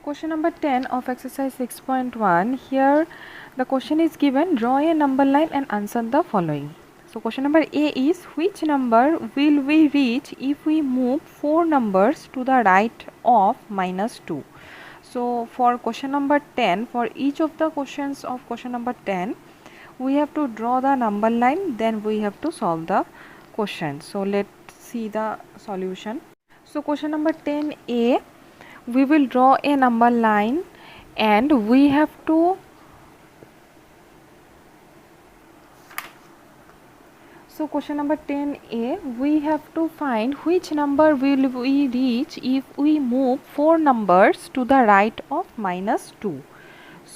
Question number 10 of exercise 6.1. Here the question is given, draw a number line and answer the following. So question number A is, which number will we reach if we move 4 numbers to the right of -2? So for question number 10, for each of the questions of question number 10, we have to draw the number line, then we have to solve the question. So let's see the solution. So question number 10A, we will draw a number line and we have to question number 10A, we have to find which number will we reach if we move 4 numbers to the right of -2.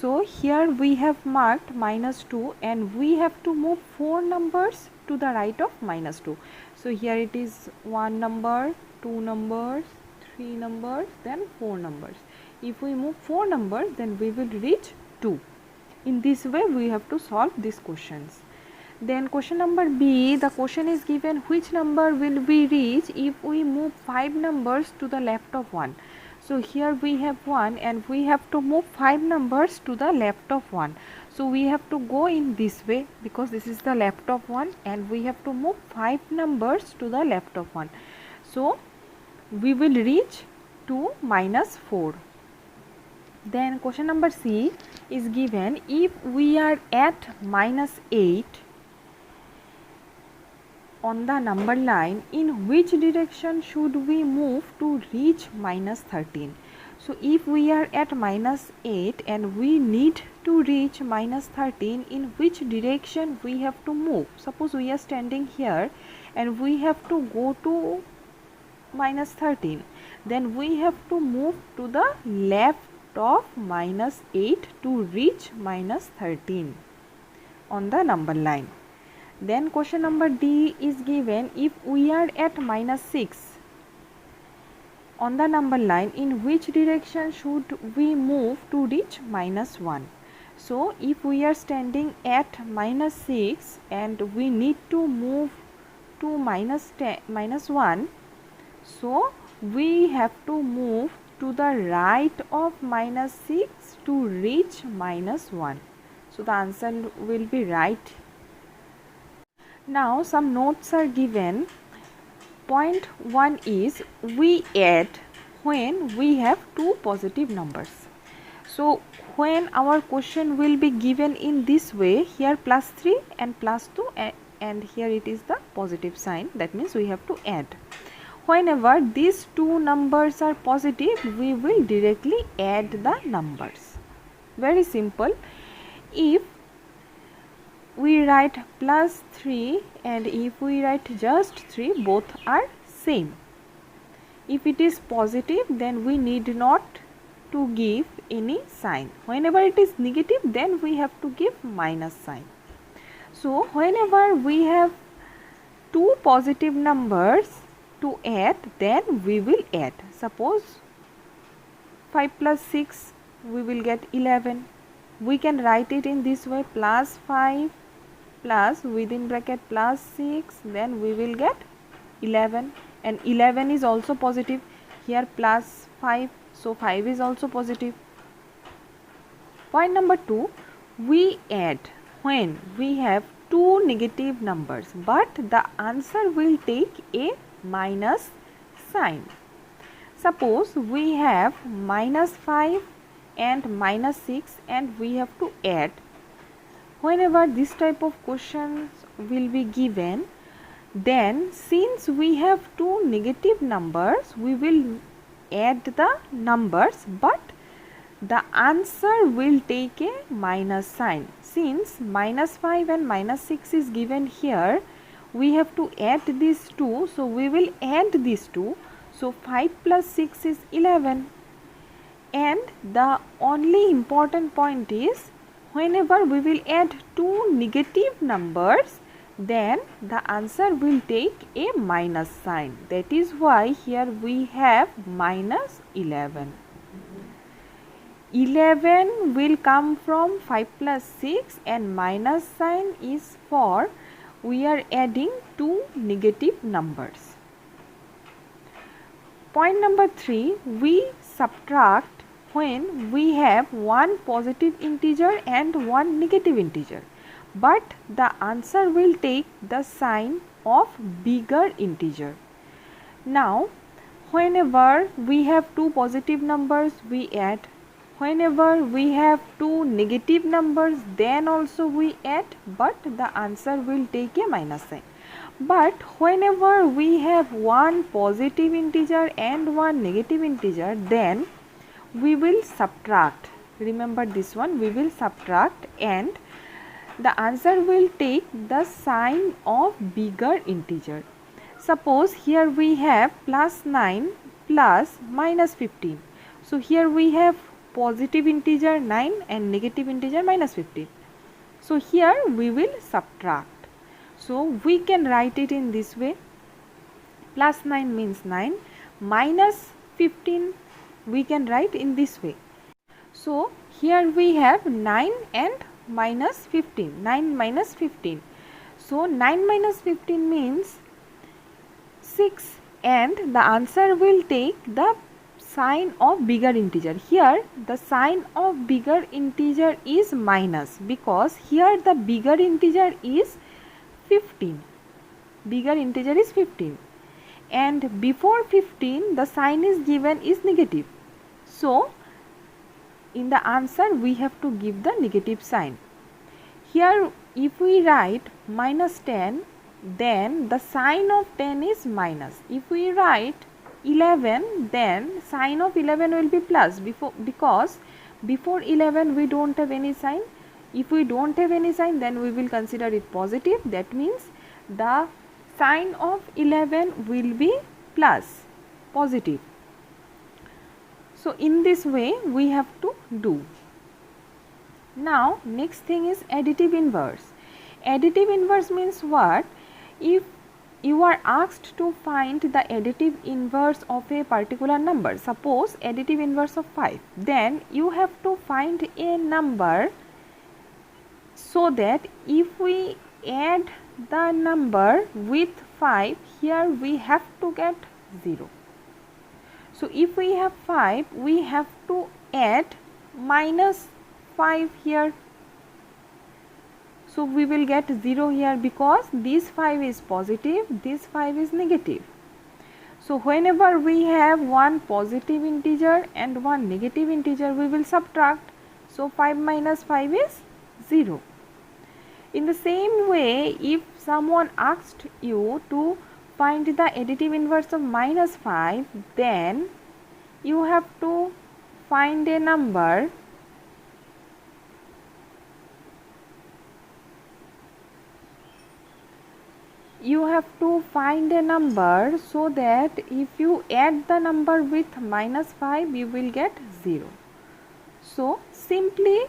So here we have marked -2 and we have to move 4 numbers to the right of -2. So here it is 1 number, 2 numbers, 3 numbers, then 4 numbers. If we move 4 numbers, then we will reach 2. In this way we have to solve these questions. Then question number B, the question is given, which number will we reach if we move 5 numbers to the left of 1. So here we have 1 and we have to move 5 numbers to the left of 1. So we have to go in this way because this is the left of 1 and we have to move 5 numbers to the left of 1. So we will reach to -4. Then question number C is given, if we are at -8 on the number line, in which direction should we move to reach -13? So if we are at -8 and we need to reach -13, in which direction we have to move? Suppose we are standing here and we have to go to -13, then we have to move to the left of -8 to reach -13 on the number line. Then question number D is given, if we are at -6 on the number line, in which direction should we move to reach -1? So if we are standing at -6 and we need to move to -1, so we have to move to the right of -6 to reach -1. So the answer will be right. Now some notes are given. Point 1 is, we add when we have two positive numbers. So when our question will be given in this way, here +3 and +2 and here it is the positive sign, that means we have to add. Whenever these two numbers are positive, we will directly add the numbers. Very simple. If we write +3 and if we write just 3, both are same. If it is positive, then we need not to give any sign. Whenever it is negative, then we have to give minus sign. So whenever we have two positive numbers to add, then we will add. Suppose 5 plus 6, we will get 11. We can write it in this way, +5 plus within bracket +6, then we will get 11, and 11 is also positive. Here +5, so 5 is also positive. Point number 2, we add when we have two negative numbers, but the answer will take a minus sign. Suppose we have -5 and -6 and we have to add. Whenever this type of questions will be given, then since we have two negative numbers, we will add the numbers, but the answer will take a minus sign. Since -5 and -6 is given here, we have to add these two, so we will add these two. So 5 plus 6 is 11. And the only important point is, whenever we will add two negative numbers, then the answer will take a minus sign. That is why here we have -11. 11 will come from 5 plus 6 and minus sign is for we are adding two negative numbers. Point number 3, we subtract when we have one positive integer and one negative integer, but the answer will take the sign of bigger integer. Now, whenever we have two positive numbers, we add. Whenever we have two negative numbers, then also we add, but the answer will take a minus sign. But whenever we have one positive integer and one negative integer, then we will subtract. Remember this one, we will subtract, and the answer will take the sign of bigger integer. Suppose here we have plus 9 plus minus 15. So here we have positive integer 9 and negative integer minus 15. So here we will subtract. So we can write it in this way. Plus 9 means 9, minus 15 we can write in this way. So here we have 9 and minus 15, 9 minus 15. So 9 minus 15 means 6, and the answer will take the sign of bigger integer. Here the sign of bigger integer is minus, because here the bigger integer is 15. Bigger integer is 15, and before 15 the sign is given is negative. So in the answer we have to give the negative sign. Here if we write minus 10, then the sign of 10 is minus. If we write 11, then sign of 11 will be plus, because before 11 we don't have any sign. If we don't have any sign, then we will consider it positive. That means the sign of 11 will be plus, positive. So in this way we have to do. Now next thing is additive inverse. Additive inverse means what? If you are asked to find the additive inverse of a particular number, suppose additive inverse of 5, then you have to find a number so that if we add the number with 5, here we have to get 0. So if we have 5, we have to add minus 5 here. So we will get 0 here, because this 5 is positive, this 5 is negative. So whenever we have one positive integer and one negative integer, we will subtract. So 5 minus 5 is 0. In the same way, if someone asked you to find the additive inverse of minus 5, then you have to find a number so that if you add the number with minus 5, you will get 0. So simply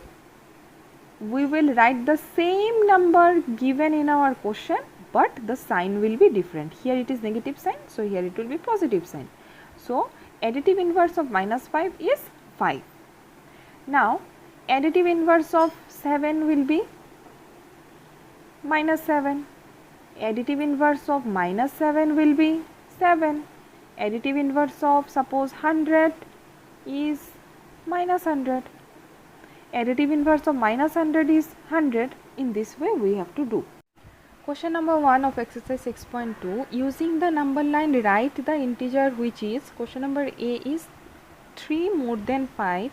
we will write the same number given in our question, but the sign will be different. Here it is negative sign, so here it will be positive sign. So additive inverse of minus 5 is 5. Now additive inverse of 7 will be minus 7. Additive inverse of minus 7 will be 7. Additive inverse of suppose 100 is minus 100. Additive inverse of minus 100 is 100. In this way we have to do. Question number 1 of exercise 6.2. Using the number line, write the integer which is, question number A is 3 more than 5,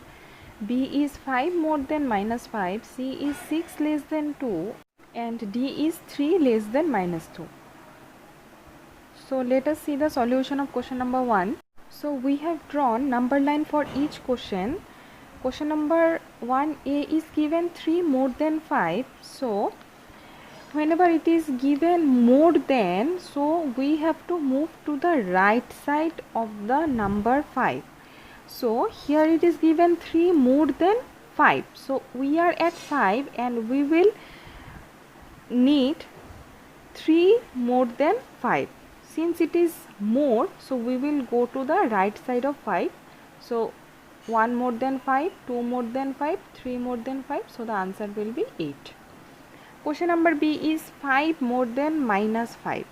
B is 5 more than minus 5, C is 6 less than 2, and D is 3 less than minus 2. So let us see the solution of question number 1. So we have drawn number line for each question. Question number 1A is given 3 more than 5. So whenever it is given more than, so we have to move to the right side of the number 5. So here it is given 3 more than 5. So we are at 5 and we will need 3 more than 5. Since it is more, so we will go to the right side of 5. So 1 more than 5, 2 more than 5, 3 more than 5. So the answer will be 8. Question number B is 5 more than minus 5.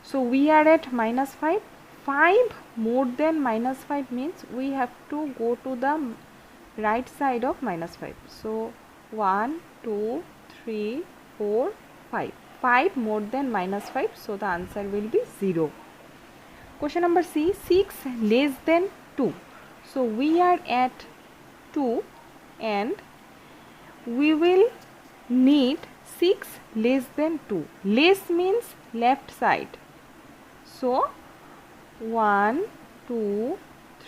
So we are at minus 5. 5 more than minus 5 means we have to go to the right side of minus 5. So 1 2 3 4 5. 5 more than minus 5, so the answer will be 0. Question number C, 6 less than 2. So we are at 2 and we will need 6 less than 2. Less means left side. So 1 2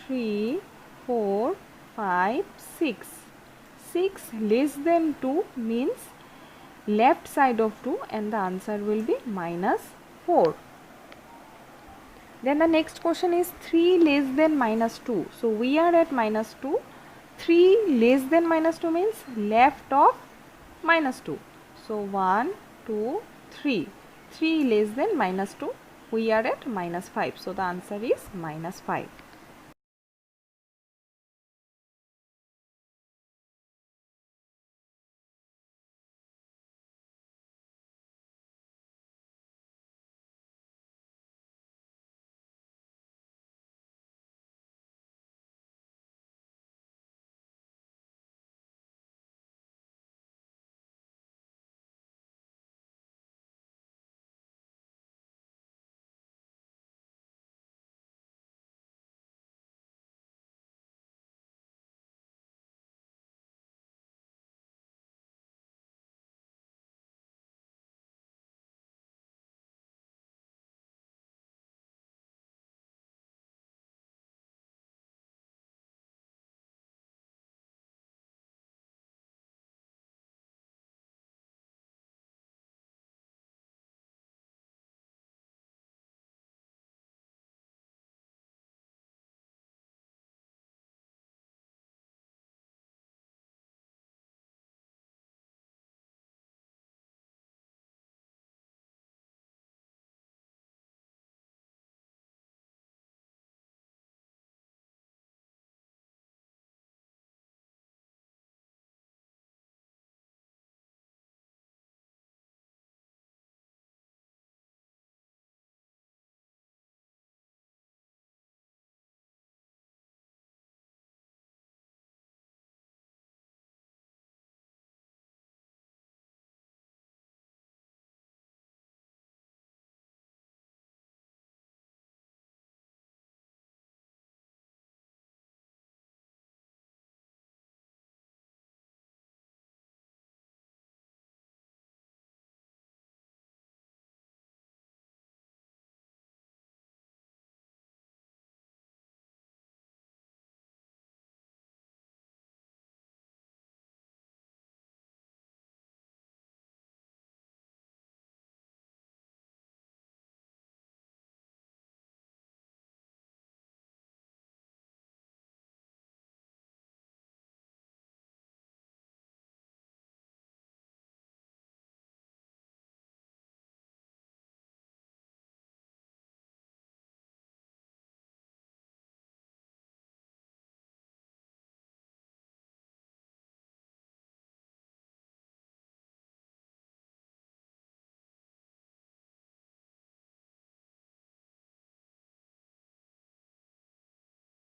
3 4 5 6. 6 less than 2 means left side of 2 and the answer will be minus 4. Then the next question is 3 less than minus 2. So we are at minus 2. 3 less than minus 2 means left of minus 2. So 1 2 3. 3 less than minus 2. We are at minus 5. So the answer is minus 5.